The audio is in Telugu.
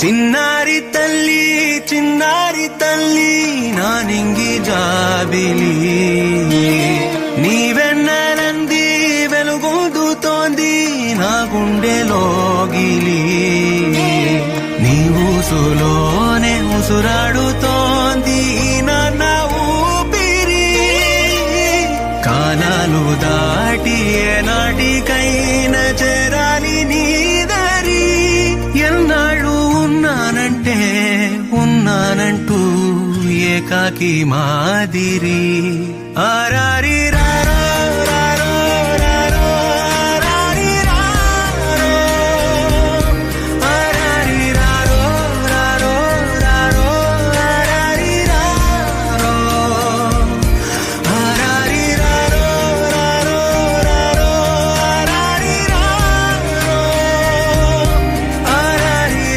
చిన్నారి తల్లి నా నింగి జాబిలి నీవెన్నెలంది వెలుగొందుతోంది నా గుండెలోగిలి నీ ఊసులోనే ఉసురాడుతోంది నాన్న ఊపిరి కాలాలు దాటి ఏనాటికైనా చేరాలి నీ దారి ఎన్నాళ్ళు ఉన్నానంటూ ఏకాకి మాదిరి ఆరారి రా